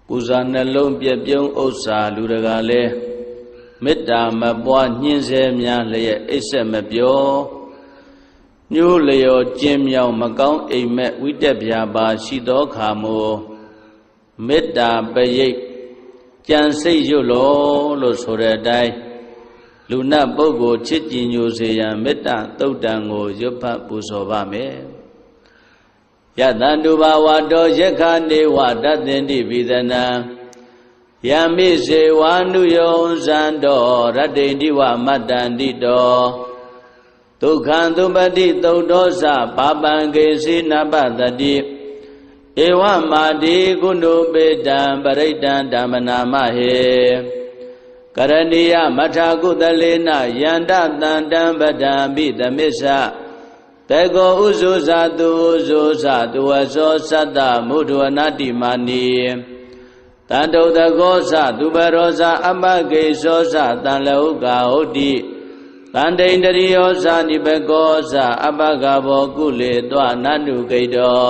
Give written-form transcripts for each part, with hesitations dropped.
ကုဇာနှလုံးပြပြုံးဥစ္စာလူတကာလဲမေတ္တာမပွားညှင်းဆဲများလျက်အိပ်ဆက်မပြောညိုးလျော်ကျင်းမြောင်မကောင်းအိမ်မက်ဝိတက်ပြာပါရှိသောခါမို့မေတ္တာပရိတ်ကြံစိတ်ရွတ်လို့ဆိုတဲ့အတိုင်းလူနတ်ပုဂ္ဂိုလ်ချစ်ကြည်ညိုစေရန်မေတ္တာသုတ်တံကိုရွတ်ဖတ်ပူဇော်ပါမယ်ယတန္တုဘာဝတောယက္ခနေဝတသင်္တိပိသနံယမိစေဝါနုယောဇံတော်ရတ္တိတိဝမတ္တန္တိတောဒုက္ခံသုပတိသုတ်သောသပါပံကေစီနပတတိဧဝမာတိကုဏုပေတံပရိတံဓမ္မနာမဟေကရဏီယမထာကုသလေနယန္တတန္တံပဒံပိသမစ္ဆတေကောဥဇုဇာတုဥဇုဇာတုဝသောသတ္တမုဒ္ဒဝနာတိမာနီတန္တုတကောသသူပရောဇာအပကေသောသတံလဟုကာဟုတ်တိတန္တိန္တရိယောဇာနိဘကောသအပကဘောကုလေတောနန္တုကိတော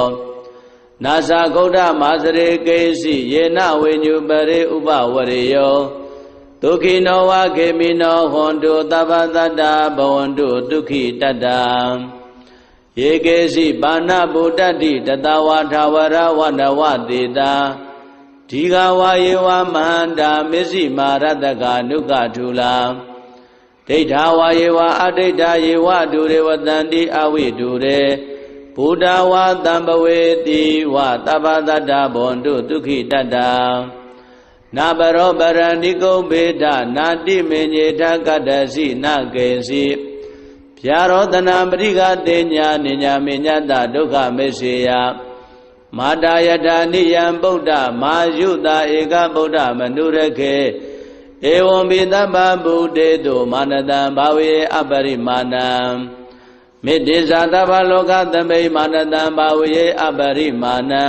နာဇာဂௌဒမာစရေကေစီယေနဝေညုပရေဥပဝရေယောဒုက္ခိနောဝခေမိနောဟွန်တုသဗ္ဗတတ္တဘဝန္တုဒုက္ခိတတ္တယေကေစီပါဏဗုဒ္ဓတိတတဝါထာဝရဝနဝတေတာဒီဃဝါယေဝမဟန္တာမစ္စည်းမာရတကနုကထုလာဒိဋ္ဌဝါယေဝအဒိဋ္ဌယေဝဒုရေဝတန္တိအဝိဒုရေဘုဒ္ဓဝါတံပဝေတိဝသဗ္ဗတတ္တဘဝန္တုဒုက္ခိတတ္တနာပရောပရဏိကုဗေဒနာတိမေညေထကတ္တစီနကေစီဖြာရောတနာပရိကတေညာနိညာမေညတဒုက္ခမေစေယမာတာယထာနိယံဗုဒ္ဓမာယုတာဧကဗုဒ္ဓမနုရခေဧဝံပိသဗ္ဗဗုဒေတုမာနတံဘာဝေအပရိမာဏံမေတ္တိဇာသဗ္ဗလောကသမိမာနတံဘာဝေအပရိမာဏံ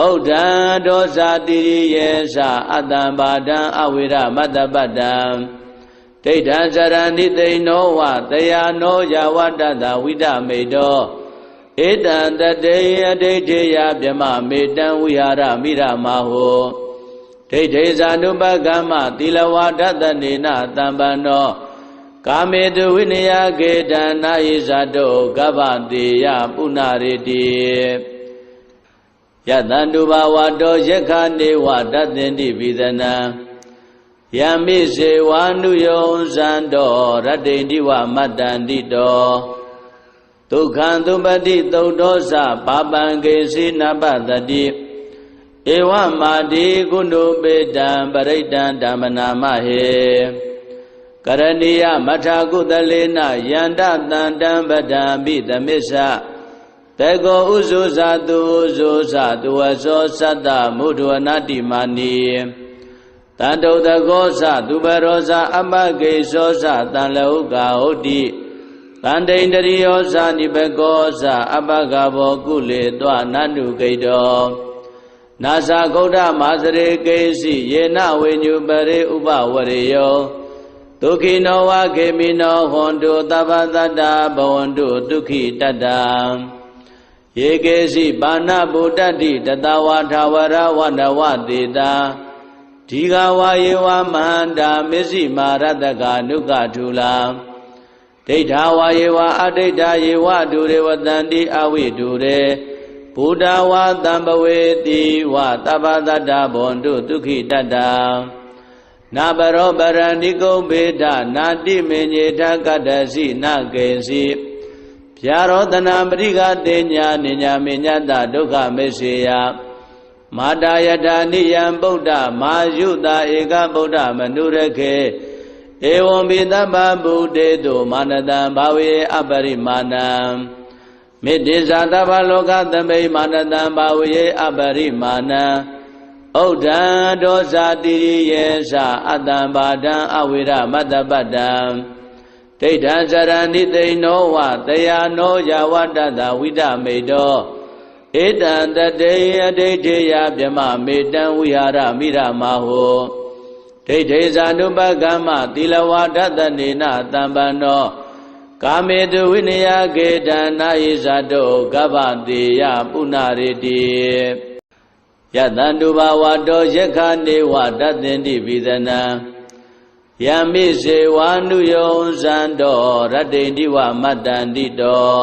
ဥဒ္ဒံဒောဇာတိရိယေသအတ္တံဘာဒံအဝိရမတ္တပတ္တံဒိဋ္ဌံစရဏိသိဏောဝတယာနောယဝတ္တတဝိဒမေတောဧတံတတေအဒိဋ္ဌေယဗြမမေတံဝိဟာရမိရမဟောဒိဋ္ဌေဇာနုပကမ္မသီလဝါဒတနေနတံပန္နောကာမေတုဝိနယကေတံနာယိဇာတောကဗ္ဗတေယပုဏ္ဏရေတိယတန္တုဘာဝတောယက္ခနေဝတသင်္တိပိသနံယမိစေဝါနုယောဇံတော်ရတ္တိတိဝမတ္တန္တိတောဒုက္ခံသုပတိသုတ်သောသပါပံကေစီနပတတိဧဝမာတိကုဏုပေတံပရိတံဓမ္မနာမဟေကရဏီယမထာကုသလေနယန္တတန္တံပဒံပိသမစ္ဆတေကောဥဇုဇာတုဥဇုဇာတုဝသောသတ္တမုဒ္ဒဝနာတိမာနီတန္တုတကောသသူပရောဇာအပကေသောသတံလဟုကာဟုတ်တိတန္တိန္တရိယောဇာနိဘကောသအပကဘောကုလေတောနန္တုကိတောနာဇာဂௌဒမာစရေကေစီယေနဝေညုပရေဥပဝရေယောဒုက္ခိနောဝခေမိနောဟွန်တုသဗ္ဗတတ္တဘဝန္တုဒုက္ခိတတ္တယေကေစီပါဏဗုဒ္ဓတိတတဝါထာဝရဝနဝတေတာဒီဃဝါယေဝမဟန္တာမစ္စည်းမာရတကနုကထုလာဒိဋ္ဌဝါယေဝအဒိဋ္ဌယေဝဒုရေဝတန္တိအဝိဒုရေဘုဒ္ဓဝါတံပဝေတိဝသဗ္ဗတတ္တဘဝန္တုဒုက္ခိတတ္တနာပရောပရဏိကုဗေဒနာတိမေညေထကတ္တစီနကေစီဖြာရောတနာပရိကတေညာနိညာမေညတဒုက္ခမေစေယမာတာယထာနိယံဗုဒ္ဓမာယုတာဧကဗုဒ္ဓမနုရခေဧဝံပိသဗ္ဗဗုဒေတုမာနတံဘာဝေအပရိမာဏံမေတ္တိဇာသဗ္ဗလောကသမိမာနတံဘာဝေအပရိမာဏံဥဒ္ဒံဒောဇာတိရိယေသအတ္တံဘာဒံအဝိရမတ္တပတ္တံဒိဋ္ဌံစရဏိသိဏောဝတယာနောယဝတ္တတဝိဒမေတောဧတံတတေအဒိဋ္ဌေယဗြမမေတံဝိဟာရမိရမဟောဒိဋ္ဌေဇာနုပကမ္မသီလဝါဒတနေနတံပန္နောကာမေတုဝိနယကေတံနာယိဇာတောကဗ္ဗတေယပုဏ္ဏရေတိ ယတန္တုဘာဝတောယက္ခနေဝတတ္တင်တိပိသနံယမိစေဝါနုယောဇန္တောရတ္တိတိဝမတ္တန္တိတော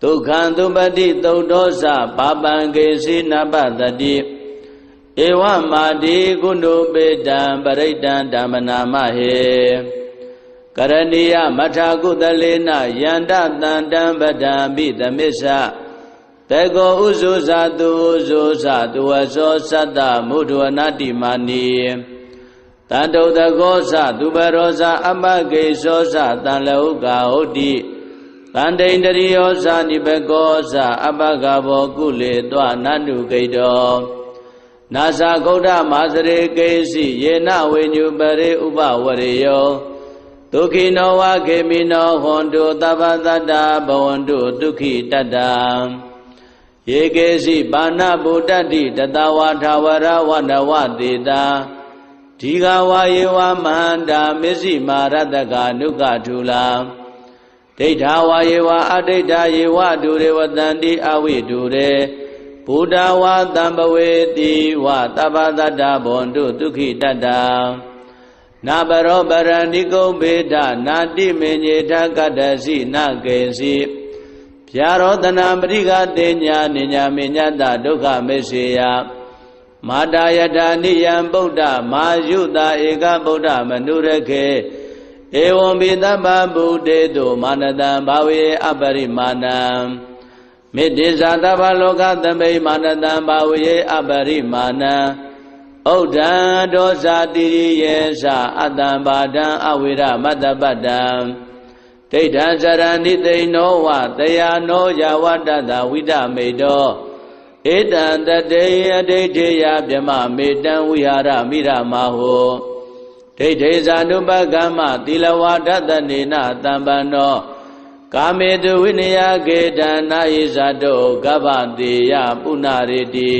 ဒုက္ခံသုပတိသုတ်တောသပါပံကေစီနပတတိဧဝမာတိကုဏုပေတံပရိတံဓမ္မနာမဟေကရဏီယမထာကုသလေနယန္တတန္တံပဒံပိသမစ္ဆတေကောဥဇုဇာတုဥဇုဇာတုဝသောသတ္တမုဒ္ဒဝနာတိမာနီတန္တုတကောသသူပရောဇာအပကေသောသတံလောကဟုတ်တိတန္တိန္တရိယောဇာနိဘကောသအပကဘောကုလေတောနန္တုကိတောနာသဂௌဒမာစရေကေစီယေနဝိညုပရိဥပဝရေယောဒုက္ခိနောဝခေမိနောဟွန်တုသဗ္ဗတတ္တဘဝန္တုဒုက္ခိတတ္တယေကေစီပါဏဗုဒ္ဓတိတတဝါထာဝရဝနဝတေတာဒီဃဝါယေဝမန္တာမစ္စည်းမာရတကနုကထုလာဒိဋ္ဌာဝါယေဝအဒိဋ္ဌာယေဝဒုရေဝတန္တိအဝိဒုရေဘုဒ္ဓဝါတံပဝေတိဝသဗ္ဗတတ္တဘဝန္တုဒုက္ခိတတ္တနာဘရောပရဏိကုံဘေဒနာတိမေညေထကတ္တစီနကေစီဗျာရောတနာပရိကတေညာနိညာမေညတဒုက္ခမေစေယမာတာယထာနိယံဗုဒ္ဓမာယုတာဧကဗုဒ္ဓမနုရခေဧဝံဘိသဗ္ဗဗုဒ္ဓေတုမာနတံဘာဝေအပရိမာဏံမေတ္တိဇာတဗ္ဗလောကသမိမာနတံဘာဝေအပရိမာဏံဩဒံဒောဇာတိရိယေသအတ္တံဘာဒံအဝိရမတ္တပတ္တံဒိဋ္ဌံဇရဏိသိနောဝတယာနောယဝတ္တတဝိဒမေတောဧတံတတေယဒိဋ္ဌေယဗြမမေတံဝိဟာရမိရမဟောဒိဋ္ဌေဇာနုပကမ္မသီလဝါဒတနေနတံပန္နောကာမေတုဝိနယကေတံနာယိဇာတောကဗ္ဗတေယပုဏ္ဏရေတိ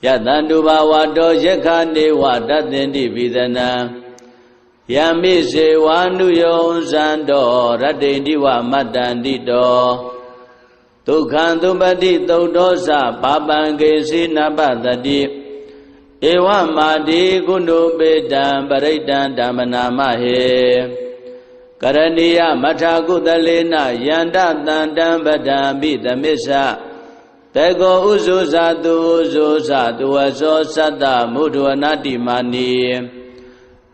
ယတန္တုဘာဝတောယက္ခနေဝတတ္တင်တိပိသနံယမိစေဝါနုယောဇန္တောရတ္တိတိဝမတ္တန္တိတောဒုက္ခံသုပတိသုတ်တောသပါပံကေစီနပတတိဧဝမာတိကုဏုပေတံပရိတံဓမ္မနာမဟေကရဏီယမထာကုသလေနယန္တတန္တံပဒံပိသမစ္ဆတေကောဥဇုဇာတုဥဇုဇာတုဝသောသတ္တမုဒ္ဒဝနာတိမာနီ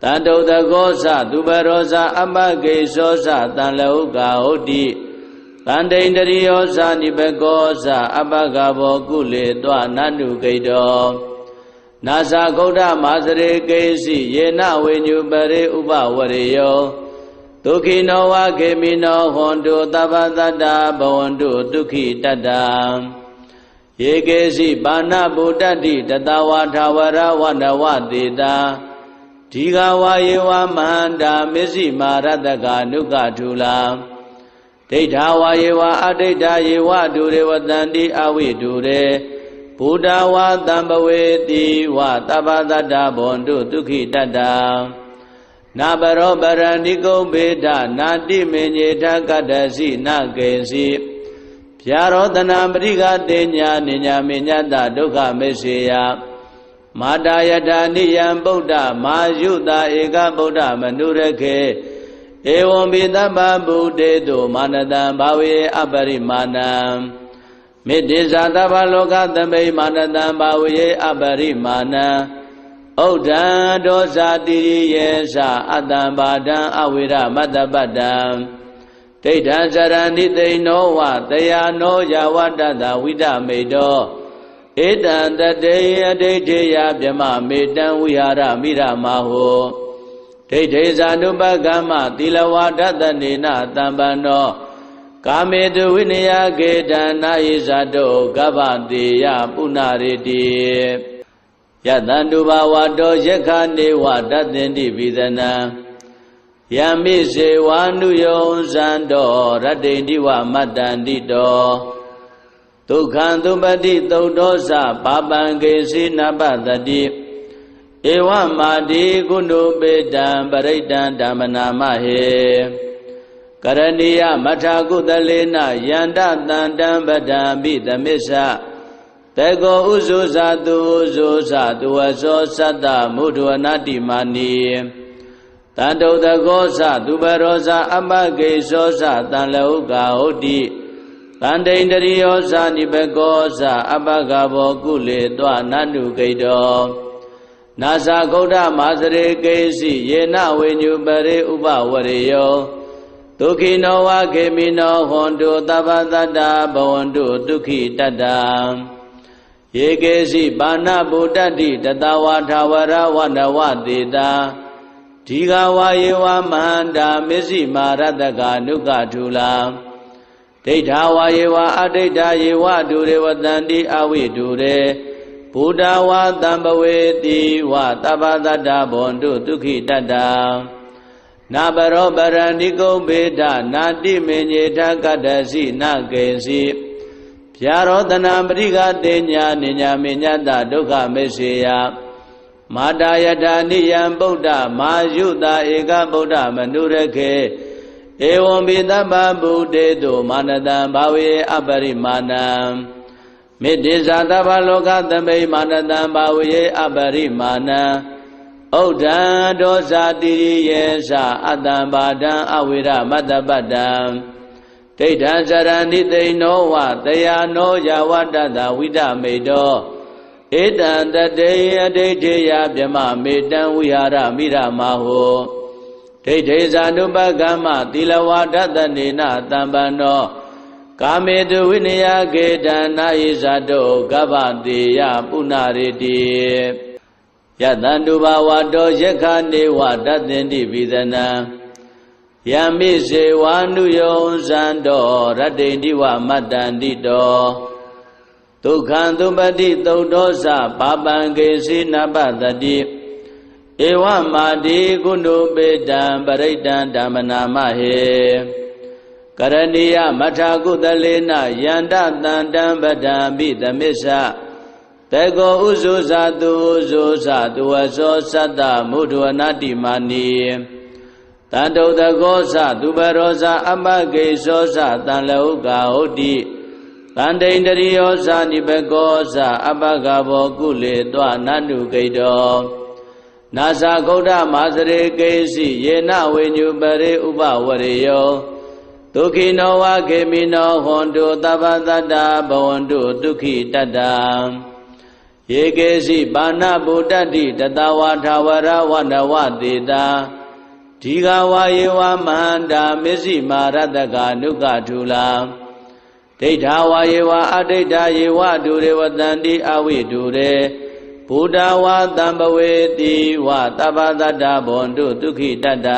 တန္တုတကောသသူပရောဇာအပကေသောသတံလောကဟုတ်တိတန္တိန္တရိယောဇာနိဘကောသအပကဘောကုလေတောနန္တုကိတောနာသဂௌဒမာစရေကေစီယေနဝိညုပရိဥပဝရေယောဒုက္ခိနောဝခေမိနောဟွန်တုသဗ္ဗတတ္တဘဝန္တုဒုက္ခိတတ္တယေကေစီပါဏဗုဒ္ဓတိတတဝါထာဝရဝနဝတေတာဒီဃဝါယေဝမန္တာမစ္စည်းမာရတကနုကထုလာဒိဋ္ဌာဝါယေဝအဒိဋ္ဌာယေဝဒုရေဝတန္တိအဝိဒုရေဘုဒ္ဓဝါတံပဝေတိဝသဗ္ဗတတ္တဘဝန္တုဒုက္ခိတတ္တနာဘရောပရဏိကုံဘေဒနာတိမေညေထကတ္တစီနကေစီဗျာရောတနာပရိကတေညာနိညာမေညတဒုက္ခမေစေယမာတာယထာနိယံဗုဒ္ဓမာယုတာဧကဗုဒ္ဓမနုရခေဧဝံဘိသဗ္ဗဗုဒ္ဓေတုမာနတံဘာဝေအပရိမာဏံမေတ္တိဇာတဗ္ဗလောကသမိမာနတံဘာဝေအပရိမာဏံဩဒံဒောဇာတိရိယေသအတ္တံဘာဒံအဝိရမတ္တပတ္တံဒိဋ္ဌံဇရဏိသိနောဝတယာနောယဝတ္တတဝိဒမေတောဧတံတတေယဒိဋ္ဌေယဗြမမေတံဝိဟာရမိရမဟောဒိဋ္ဌေဇာနုပကမ္မသီလဝါဒတနေနတံပန္နောကာမေတုဝိနယကေတံနာယိဇာတောကဗ္ဗတေယပုဏ္ဏရေတိယတန္တုဘာဝတောယက္ခနေဝတတ္တင်တိပိသနံယမိစေဝါနုယောဇန္တောရတ္တိတိဝမတ္တန္တိတောဒုက္ခံသုပတိသုတ်တောသပါပံကေစီနပတတိဧဝမာတိကုဏုပေတံပရိတံဓမ္မနာမဟေကရဏီယမထာကုသလေနယန္တတန္တံပဒံပိသမစ္ဆ တေကောဥဇုဇာတုဥဇုဇာတုဝသောသတ္တမုဒ္ဒဝနာတိမာနိတန္တုတကောဇသူပရောဇအပကေသောဇတံလောကဟုတ်တိတန္တိန္တရိယောဇနိဘကောဇအပကဘောကုလေတောနန္တုကိတောနာဇာဂௌဒမာစရေကေစီယေနဝေညုပရိဥပဝရေယောဒုခိနောဝခေမိနောဟွန်တုသဗ္ဗတတ္တဘဝန္တုဒုက္ခိတတ္တယေကေစီပါဏဗုဒ္ဓတိတတဝါထာဝရဝနဝတေတာဒီဃဝါယေဝမန္တာမစ္စည်းမာရတကနုကထုလာဒိဋ္ဌာဝါယေဝအဒိဋ္ဌာယေဝဒုရေဝတန္တိအဝိဒုရေဘုဒ္ဓဝါတံပဝေတိဝသဗ္ဗတတ္တဘဝန္တုဒုက္ခိတတ္တနာဘရောပရဏိကုံဘေဒနာတိမေညေထကတ္တစီနကေစီဗျာရောတနာပရိကတေညာနိညာမေညတဒုက္ခမေစေယမာတာယထာနိယံဗုဒ္ဓမာယုတာဧကဗုဒ္ဓမနုရခေဧဝံဘိသဗ္ဗဗုဒေတုမာနတံဘာဝေအပရိမာဏံမေတ္တိဇာသဗ္ဗလောကသမိမာနတံဘာဝေအပရိမာဏံဩဒံဒောဇာတိရိယေသအတ္တံဘာဒံအဝိရမတ္တပတ္တံဒိဋ္ဌံဇရဏိသိနောဝတယာနောယဝတ္တတဝိဒမေတောဧတံတတေယဒိဋ္ဌေယဗြမမေတံဝိဟာရမိရမဟောဒိဋ္ဌေဇာနုပကမ္မသီလဝါဒတနေနတံပန္နောကာမေတုဝိနယကေတံနာယိဇာတောကဗ္ဗတေယပုဏ္ဏရေတိယတန္တုဘာဝတောယက္ခနေဝတသင်တိပိသနံယမိစေဝါနုယောဇံတောရတ္တိတိဝမတ္တန္တိတောဒုက္ခံသုပတိသုဒ္ဓောသပါပံကေစီနပတတိဧဝမာတိကုဏုပေတံပရိတံဓမ္မနာမဟေကရဏီယမထာကုသလေနယန္တတန္တံပဒံပိသမစ္ဆတေကောဥဇုဇာတုဥဇုဇာတုဝသောသတ္တမုဒ္ဒဝနာတိမာနိတန္တုတကောဇသူပရောဇအပကေသောဇတံလောကဟုတ်တိတန္တိန္တရိယောဇနိဘကောဇအပကဘောကုလေတောနန္တုကိတောနာဇာဂௌဒမာစရေကေစီယေနဝေညုပရိဥပဝရေယောဒုခိနောဝခေမိနောဟွန်တုသဗ္ဗတတ္တဘဝန္တုဒုက္ခိတတ္တယေကေစီပါဏဗုဒ္ဓတိတတဝါထာဝရဝနဝတေတာဒီဃဝါယေဝမန္တာမစ္စည်းမာရတကနုကထုလာဒိဋ္ဌာဝါယေဝအဒိဋ္ဌာယေဝဒုရေဝတန္တိအဝိဒုရေဘုဒ္ဓဝါတံပဝေတိဝသဗ္ဗတတ္တဘဝန္တုဒုက္ခိတတ္တ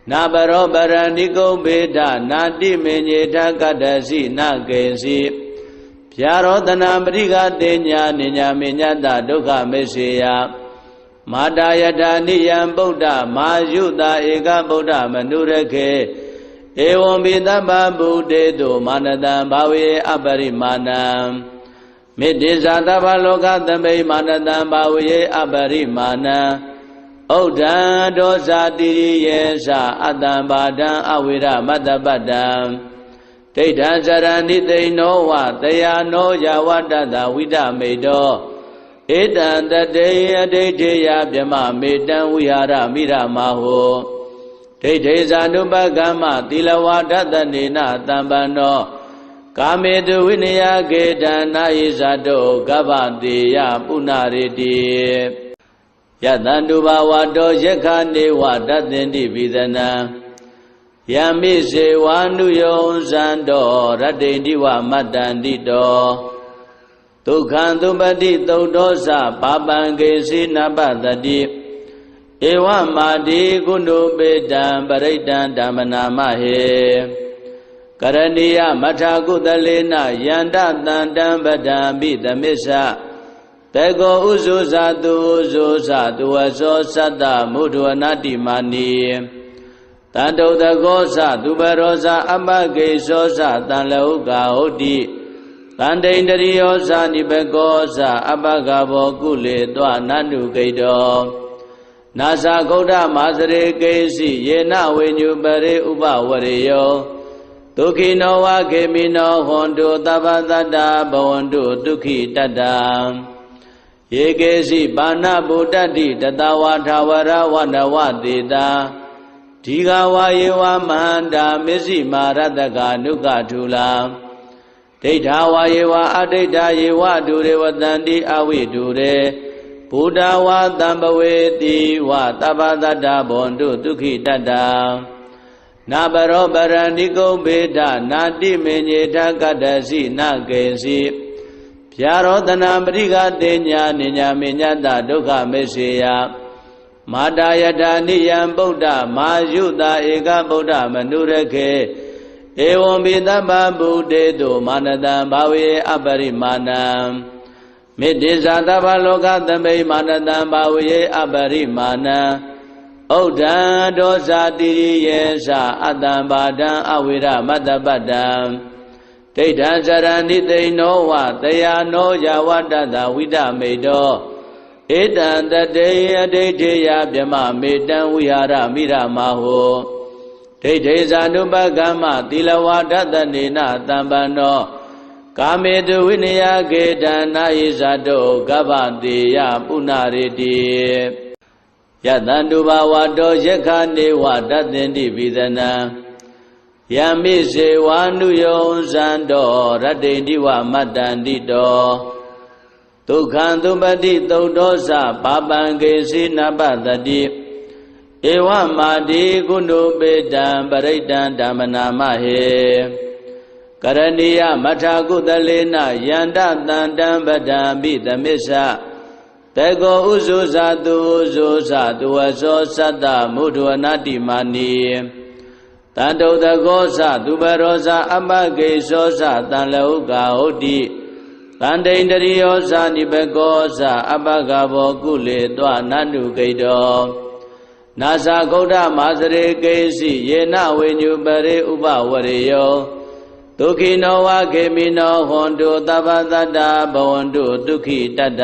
နာဘရောပရဏိကုံဘေဒနာတိမေညေထကတ္တစီနကေစီဗျာရောတနာပရိကတေညာနိညာမေညတဒုက္ခမေစေယမာတာယထာနိယံဗုဒ္ဓမာယုတာဧကဗုဒ္ဓမနုရခေဧဝံဘိသဗ္ဗဗုဒေတုမာနတံဘာဝေအပရိမာဏံမေတ္တိဇာသဗ္ဗလောကသမိမာနတံဘာဝေအပရိမာဏံဩဒံဒောဇာတိရိယေသအတ္တံဘာဒံအဝိရမတ္တပတ္တံဒိဋ္ဌံဇရဏိသိနောဝတယာနောယဝတ္တတဝိဒမေတောဧတံတတေယဒိဋ္ဌေယဗြမမေတံဝိဟာရမိရမဟောဒိဋ္ဌေဇာနုပကမ္မသီလဝါဒတနေနတံပန္နောကာမေတုဝိနယကေတံနာယိဇာတောကဗ္ဗတေယပုဏ္ဏရေတိယတန္တုဘာဝတောယက္ခနေဝတသင်တိပိသနံယမိစေဝါနုယောဇံတောရတ္တိတိဝမတ္တန္တိတောဒုက္ခံသုပတိသုဒ္ဓောသပါပံကေစီနပတတိဧဝမာတိကုဏုပေတံပရိတံဓမ္မနာမဟေကရဏီယမထာကုသလေနယန္တတန္တံပဒံပိသမစ္ဆတေကောဥဇုဇာတုဥဇုဇာတုဝသောသတ္တမုဒ္ဒဝနာတိမာနိတန္တုတကောဇသူပရောဇအပကေသောဇတံလောကဟုတ်တိတန္တိန္တရိယောဇနိဘကောဇအပကဘောကုလေတောနန္တုကိတောနာဇာဂௌဒမာစရေကေစီယေနဝေညုပရိဥပဝရေယောဒ ဒုက္ခိနောဝခေမိနောဟွန်တုသဗ္ဗသတ္တဘဝန္တုဒုက္ခိတတ္တယေကေစီပါဏဗုဒ္ဓတိတတဝါထာဝရဝနဝတေတာဒီဃဝါယေဝမဟန္တာမစ္စည်းမာရတကနုကထုလာဒိဋ္ဌာဝါယေဝအဒိဋ္ဌာယေဝဒုရေဝတန္တိအဝိဒုရေဘုဒ္ဓဝါတံပဝေတိဝသဗ္ဗတတ္တဘဝန္တုဒုက္ခိတတ္တနာဘရောပရဏိကုံဘေဒနာတိမေညေထကတ္တစီနကေစီဗျာရောတနာပရိကတေညာနိညာမေညတဒုက္ခမေစေယမာတာယထာနိယံဗုဒ္ဓမာယုတာဧကဗုဒ္ဓမနုရခေဧဝံပိသဗ္ဗဗုတေတုမာနတံဘာဝေအပရိမာဏံမေတ္တိဇာသဗ္ဗလောကသမိမာနတံဘာဝေအပရိမာဏံဥဒ္ဒံဒောဇာတိရိယေသအတ္တံဘာဒံအဝိရမတ္တပတ္တံဒိဋ္ဌံစရဏိသိဏောဝတယာနောယဝတ္တတဝိဒမေတောဧတံတတေအဒိဋ္ဌေယဗြမမေတံဝိဟာရမိရမဟောဒိဋ္ဌေဇာနုပကမ္မသီလဝါဒတနေနတံပန္နောကာမေတုဝိနယကေတံနာယိဇာတောကဗ္ဗတေယပုဏ္ဏရေတိယတန္တုဘာဝတောယက္ခနေဝတသင်္တိပိသနံယမိစေဝါနုယောဇံတောရတ္တိတိဝမတ္တန္တိတောဒုက္ခံသုပတိသုတ်သောသပါပံကေစီနပတတိဧဝမာတိကုဏုပေတံပရိတံဓမ္မနာမဟေကရဏီယမထာကုသလေနယန္တတန္တံပဒံပိသမစ္ဆတေကောဥဇုဇာတုဥဇုဇာတုဝသောသတ္တမုဒ္ဒဝနာတိမာနီတန္တုတကောသသူပရောဇာအပကေသောသတံလောကဟုတ်တိတန္တိန္တရိယောဇာနိဘကောဇာအပကဘောကုလေတောနန္တုဂိတောနာဇာဂௌဒမာစရေကေစီယေနဝေညုပရေဥပဝရေယောဒုက္ခိနောဝခေမိနောဟွန်တုသဗ္ဗတတ္တဘဝန္တုဒုက္ခိတတ္တ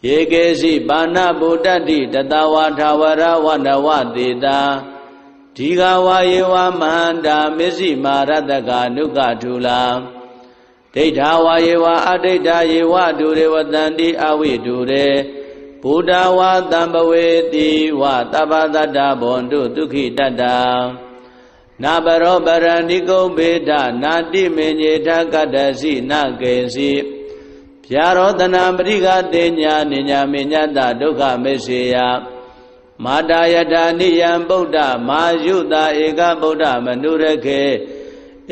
ယေကေစီပါဏဗုဒ္ဓတိတတဝါထာဝရဝနဝတေတာဒီဃဝါယေဝမဟန္တာမစ္စည်းမာရတကနုကထုလာဒိဋ္ဌာဝါယေဝအဒိဋ္ဌာယေဝဒုရေဝတန္တိအဝိဒုရေဘုဒ္ဓဝါတံပဝေတိဝသဗ္ဗတတ္တဘဝန္တုဒုက္ခိတတ္တနာဘရောပရဏိကုံဘေဒနာတိမေညေထကတ္တစီနကေစီဗျာရောတနာပရိကတေညာနိညာမေညတဒုက္ခမေစေယမာတာယထာနိယံဗုဒ္ဓမာယုတာဧကဗုဒ္ဓမနုရခေ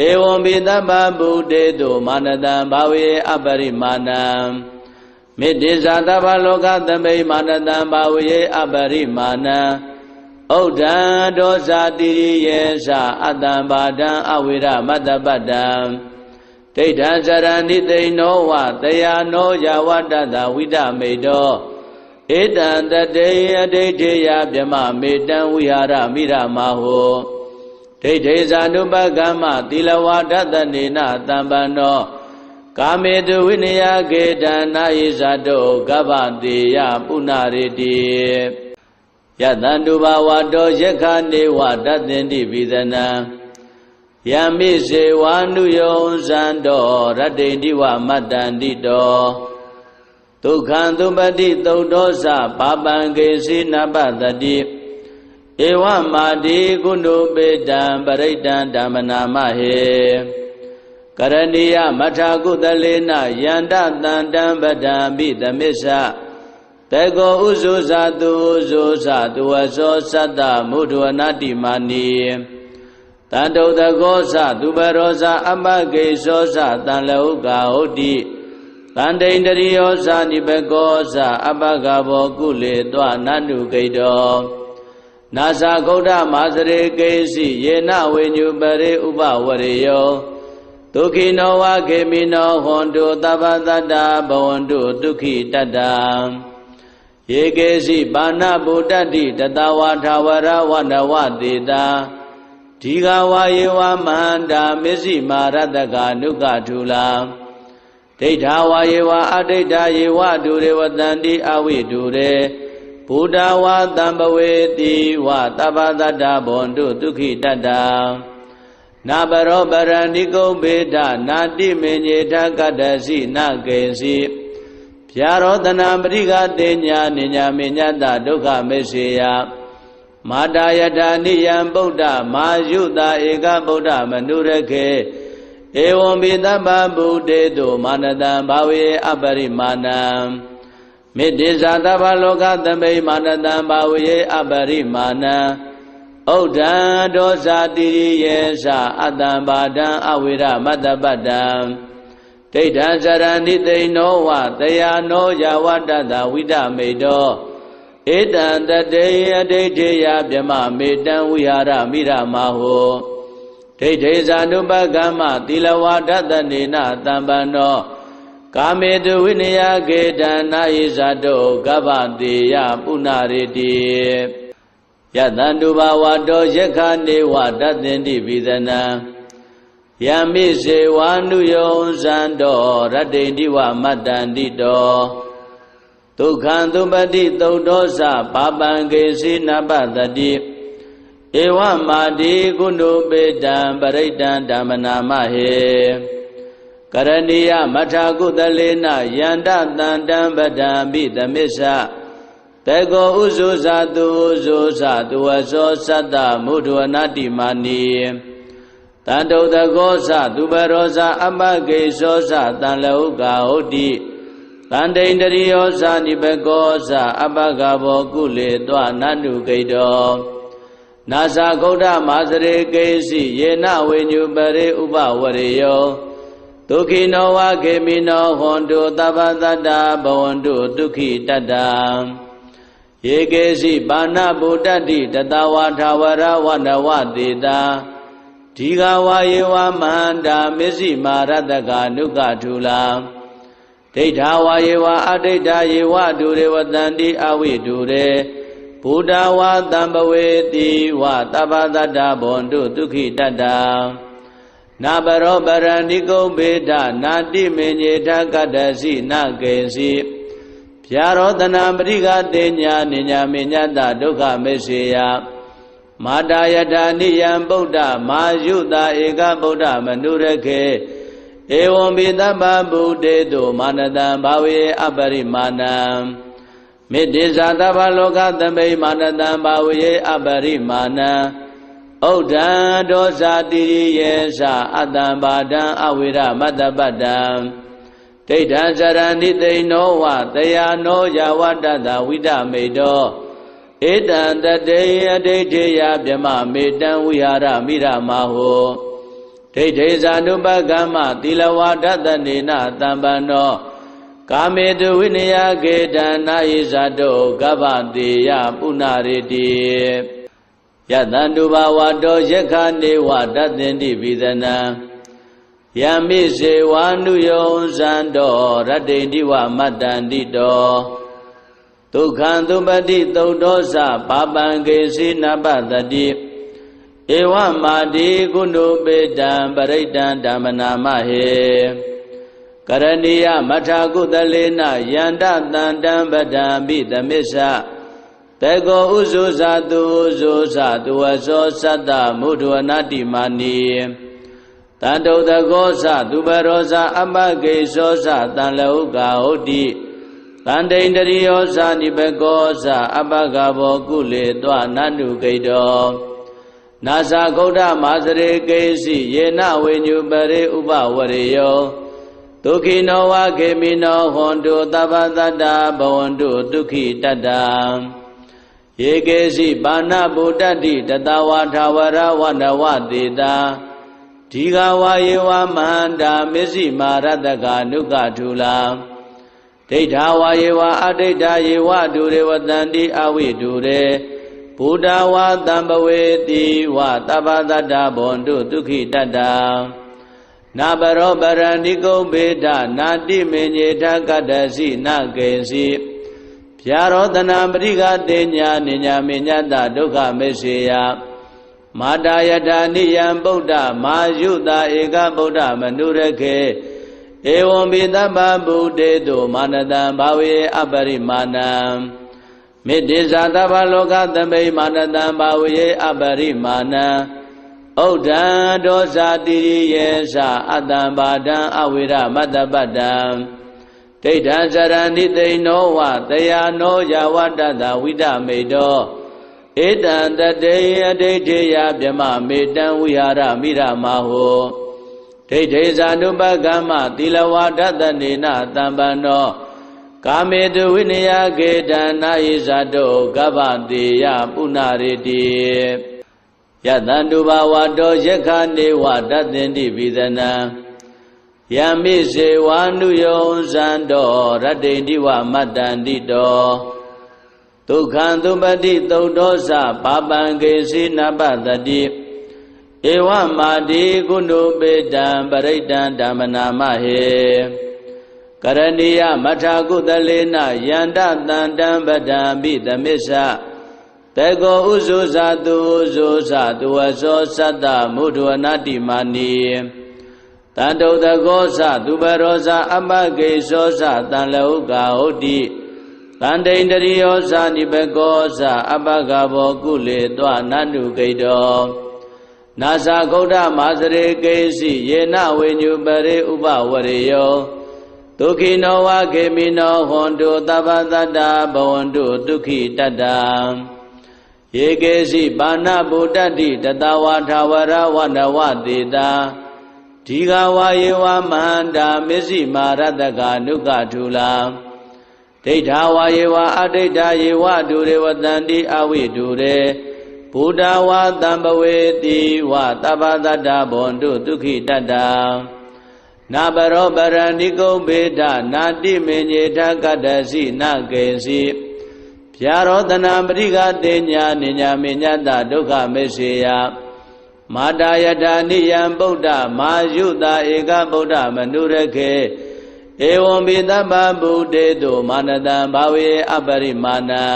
ဧဝံပိသဗ္ဗဗုတေတုမာနတံဘာဝေအပရိမာဏံမေတ္တိဇာသဗ္ဗလောကသမိမာနတံဘာဝေအပရိမာဏံဥဒ္ဒံဒောဇာတိရိယေသအတ္တံဘာဒံအဝိရမတ္တပတ္တံဒိဋ္ဌံစရဏိသိဏောဝတယာနောယဝတ္တတဝိဒမေတောဧတံတတေအဒိဋ္ဌေယဗြမမေတံဝိဟာရမိရမဟောဒိဋ္ဌေဇာနုပကမ္မသီလဝါဒတနေနတံပန္နောကာမေတုဝိနယကေတံနာယိဇာတောကဗ္ဗတေယပုဏ္ဏရေတိယတန္တုဘာဝတောယက္ခနေဝတသင်္တိပိသနံယမိစေဝါနုယောဇံတောရတ္တိတိဝမတ္တန္တိတောဒုက္ခံသုပတိသုတ်သောသပါပံကေစီနပတတိဧဝမာတိကုဏုပေတံပရိတံဓမ္မနာမဟေကရဏီယမထာကုသလေနယန္တတန္တံပဒံပိသမစ္ဆတေကောဥဇုဇာတုဥဇုဇာတုဝသောသတ္တမုဒ္ဒဝနာတိမာနီတန္တုတကောသသူပရောဇာအပကေသောသတံလောကဟုတ်တိတန္တိန္တရိယောဇာနိဘကောဇာအပကဘောကုလေတောနန္တုဂိတောနာဇာဂௌဒမာစရေကေစီယေနဝေညုပရေဥပဝရေယောဒုက္ခိနောဝခေမိနောဟွန်တုသဗ္ဗတတ္တဘဝန္တုဒုက္ခိတတ္တယေကေစီပါဏဗုဒ္ဓတိတတဝါထာဝရဝနဝတေတာဒီဃဝါယေဝမဟန္တာမစ္စည်းမာရတကနုကထုလာဒိဋ္ဌာဝါယေဝအဒိဋ္ဌာယေဝဒုရေဝတန္တိအဝိဒုရေဘုဒ္ဓဝါတံပဝေတိဝသဗ္ဗတတ္တဘဝန္တုဒုက္ခိတတ္တ နာပရောပရဏိကုံဘေဒနာတိမေညေထကတ္တစီနာကေစီဗျာရောတနာပရိကတေညာနိညာမေညတဒုက္ခမေစေယမာတာယထာနိယံဗုဒ္ဓမာယုတာဧကဗုဒ္ဓမနုရခေဧဝံပိသဗ္ဗဗုဒေတုမာနတံဘာဝေအပရိမာဏံမေတ္တိဇာသဗ္ဗလောကသမိမာနတံဘာဝေအပရိမာဏံဥဒ္ဒံဒောဇာတိရိယေသအတ္တံဘာဒံအဝိရမတ္တပတ္တံဒိဋ္ဌံစရဏိသိနောဝတယာနောယဝတ္တတဝိဒမေတောဧတံတတေယဒိဋ္ဌိယဗြမမေတံဝိဟာရမိရမဟောဒိဋ္ဌိဇာနုပကမ္မသီလဝါဒတနေနတံပန္နောကာမေတုဝိနယကေတံနာယိဇာတောကဗ္ဗတေယပုဏ္ဏရေတိယတန္တုဘာဝတောယက္ခနေဝတသင်္တိပိသနံယမိစေဝါနုယောဇံတောရတ္တိတိဝမတ္တန္တိတောဒုက္ခံသုပတိသုတ်တောသပါပံကေစီနပတတိဧဝမာတိကုဏုပေတံပရိတံဓမ္မနာမဟေကရဏီယမထာကုသလေနယန္တတန္တံပဒံပိသမစ္ဆတေကောဥဇုဇာတုဥဇုဇာတုဝသောသတ္တမုဒ္ဒဝနာတိမာနီတန္တုတကောသသူပရောဇာအပကေသောသတံလောကဟုတ်တိတန္တိန္တရိယောဇာနိဘကောဇာအပကဘောကုလေတောနန္တုကိတောနာဇာဂௌဒမာစရေကေစီယေနဝေညုပရေဥပဝရေယောဒုခိနောဝခေမိနောဟွန်တုသဗ္ဗတတ္တဘဝန္တုဒုက္ခိတတ္တယေကေစီပါဏဗုဒ္ဓတိတတဝါထာဝရဝနဝတေတာဒီဃဝါယေဝမန္တာမစ္စည်းမာရတကနုကထုလာဒိဋ္ဌဝါယေဝအဒိဋ္ဌယေဝဒုရေဝတန္တိအဝိဒုရေဘုဒ္ဓဝါတံပဝေတိဝသဗ္ဗတတ္တဘဝန္တုဒုက္ခိတတ္တနာပရောပရဏိကုံဘေဒနာတိမေညေထကတ္တစီနာကေစီဗျာရောတနာပရိကတေညာနိညာမေညတဒုက္ခမေစေယမာတာယထာနိယံဗုဒ္ဓမာယုတာဧကဗုဒ္ဓမနုရခေဧဝံပိသဗ္ဗဗုဒေတုမာနတံဘာဝေအပရိမာဏံမေတ္တိဇာသဗ္ဗလောကသမိမာနတံဘာဝေအပရိမာဏံဥဒ္ဒံဒောဇာတိရိယေသအတ္တံဘာဒံအဝိရမတ္တပတ္တံဒိဋ္ဌံစရဏိသိနောဝတယာနောယဝတ္တတဝိဒမေတောဧတံတတေယဒိဋ္ဌိယဗြမမေတံဝိဟာရမိရမဟောဒိဋ္ဌိဇာနုပကမ္မသီလဝါဒတနေနတံပန္နောကာမေတုဝိနယကေတံနာယိဇာတောကဗ္ဗတေယပုဏ္ဏရေတိယတန္တုဘာဝတောယက္ခနေဝတသင်္တိပိသနံယမိစေဝါနုယောဇံတောရတ္တိတိဝမတ္တန္တိတောဒုက္ခံသုပတိသုတ်တောသပါပံကေစီနပတတိဧဝမာတိကုဏုပေတံပရိတံဓမ္မနာမဟေကရဏီယမထာကုသလေနယန္တတန္တံပဒံပိသမစ္ဆတေကောဥဇုဇာတုဥဇုဇာတုဝသောသတ္တမုဒ္ဒဝနာတိမာနီတန္တုတကောသသူပရောဇာအပကေသောသတံလောကဟုတ်တိတန္တိန္တရိယောဇာနိဘကောဇာအပကဘောကုလေတောနန္တုကိတောနာဇာဂௌဒမာစရေကေစီယေနဝေညုပရေဥပဝရေယောဒုခိနောဝခေမိနောဟွန်တုသဗ္ဗတတ္တဘဝန္တုဒုက္ခိတတ္တယေကေစီပါဏဗုဒ္ဓတိတတဝါထာဝရဝနဝတေတာဒီဃဝါယေဝမန္တာမစ္စည်းမာရတကနုကထုလာဒိဋ္ဌဝါယေဝအဒိဋ္ဌယေဝဒုရေဝတန္တိအဝိဒုရေဘုဒ္ဓဝါတံပဝေတိဝသဗ္ဗတတ္တဘဝန္တုဒုက္ခိတတ္တနာပရောပရဏိကုံဘေဒနာတိမေညေထကတ္တစီနာကေစီဗျာရောတနာပရိကတေညာနိညာမေညတဒုက္ခမေစေယမာတာယထာနိယံဗုဒ္ဓမာယုတာဧကဗုဒ္ဓမနုရခေဧဝံပိသဗ္ဗဗုဒေတုမာနတံဘာဝေအပရိမာဏံမေတ္တိဇာသဗ္ဗလောကသမိမာနတံဘာဝေအပရိမာဏံ ဩဒံဒောဇာတိရိယေသအတ္တံပါဒံအဝိရမတ္တပတ္တံဒိဋ္ဌံစရဏိသိနောဝတယာနောယဝတ္တတဝိဒမေတောဧတံတတေအဒိဋ္ဌိယဗြမမေတံဝိဟာရမိရမဟောဒိဋ္ဌိဇာနုပကမ္မသီလဝါဒတနေနတံပန္နောကာမေတုဝိနယကေတံနာယိဇာတောကဗ္ဗတေယပုဏ္ဏရေတိယတန္တုဘာဝတောယက္ခနေဝတသင်္တိပိသနံယမိစေဝါနုယောဇံတောရတ္တိတိဝမတ္တန္တိတောဒုက္ခံသုပတိသုတ်တောသပါပံကေစီနပတတိဧဝမာတိကုဏုပေတံပရိတံဓမ္မနာမဟေကရဏီယမထာကုသလေနယန္တတန္တံပဒံပိသမစ္ဆတေကောဥဇုဇာတုဥဇုဇာတုဝသောသတ္တမုဒ္ဒဝနာတိမာနီတန္တုတကောသသူပရောဇာအပကေသောသတံလောကဟုတ်တိတန္တိန္တရိယောဇာနိဘကောသအပကဘောကုလေတောနန္တုကိတောနာသဂௌဒမာစရေကေစီယေနဝိညုပရိဥပဝရေယောဒုခိနောဝခေမိနောဟွန်တုသဗ္ဗတတ္တဘဝန္တုဒုက္ခိတတ္တယေကေစီပါဏဗုဒ္ဓတိတတဝါထာဝရဝနဝတေတာဒီဃဝါယေဝမန္တာမစ္စည်းမာရတကနုကထုလာဒိဋ္ဌဝါယေဝအဒိဋ္ဌယေဝဒုရေဝတန္တိအဝိဒုရေဘုဒ္ဓဝါတံပဝေတိဝသဗ္ဗတတ္တဘဝန္တုဒုက္ခိတတ္တနာပရောပရဏိကုံဘေဒနာတိမေညေထကတ္တစီနကေစီဗျာရောတနာပရိကတေညာနိညာမေညတဒုက္ခမေစေယမာတာယထာနိယံဗုဒ္ဓမာယုတာဧကဗုဒ္ဓမနုရခေဧဝံဘိသဗ္ဗဗုတေတုမာနတံဘာဝေအပရိမာဏံ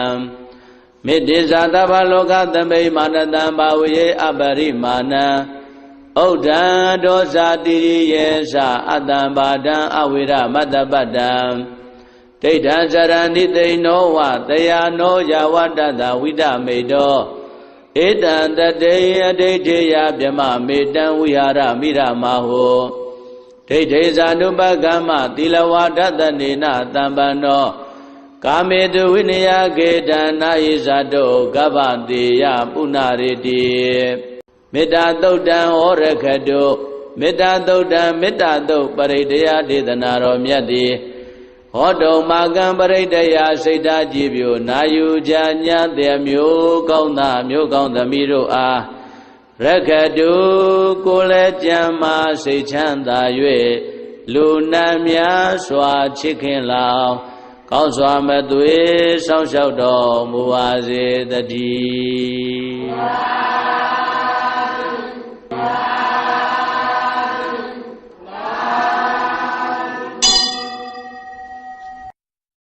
မေတ္တိဇာသဗ္ဗလောကသမိမာနတံဘာဝေအပရိမာဏံဩဒံဒောဇာတိရိယေသအတ္တံပါဒံအဝိရမတ္တပတ္တံဒိဋ္ဌံစရဏိသိနောဝတယာနောယဝတ္တတဝိဒမေတောဧတံတတေအဒိဋ္ဌိယဗြမမေတံဝိဟာရမိရမဟောဒိဋ္ဌိဇာနုပကမ္မသီလဝါဒတနေနတံပန္နောကာမေတုဝိနယကေတံနာယိဇာတောကဗ္ဗတေယပုဏ္ဏရေတိမေတ္တာသုတ်တံဩရခတုမေတ္တာသုတ်တံမေတ္တာသုတ်ပရိဒယဒေသနာတော်မြတ်သည်ဟောတုံမာကံပရိဒယစိတ်ဓာကြည်ပြိုနာယူကြညာတဲ့မျိုးကောင်းသားမျိုးကောင်းသမီးတို့အားရခတုကိုယ်လည်းကြံမာစိတ်ချမ်းသာ၍လူနာများစွာချစ်ခင်လောင်ကောင်းစွာမသွေးဆောင်းလျှောက်တော်မူပါစေတည်း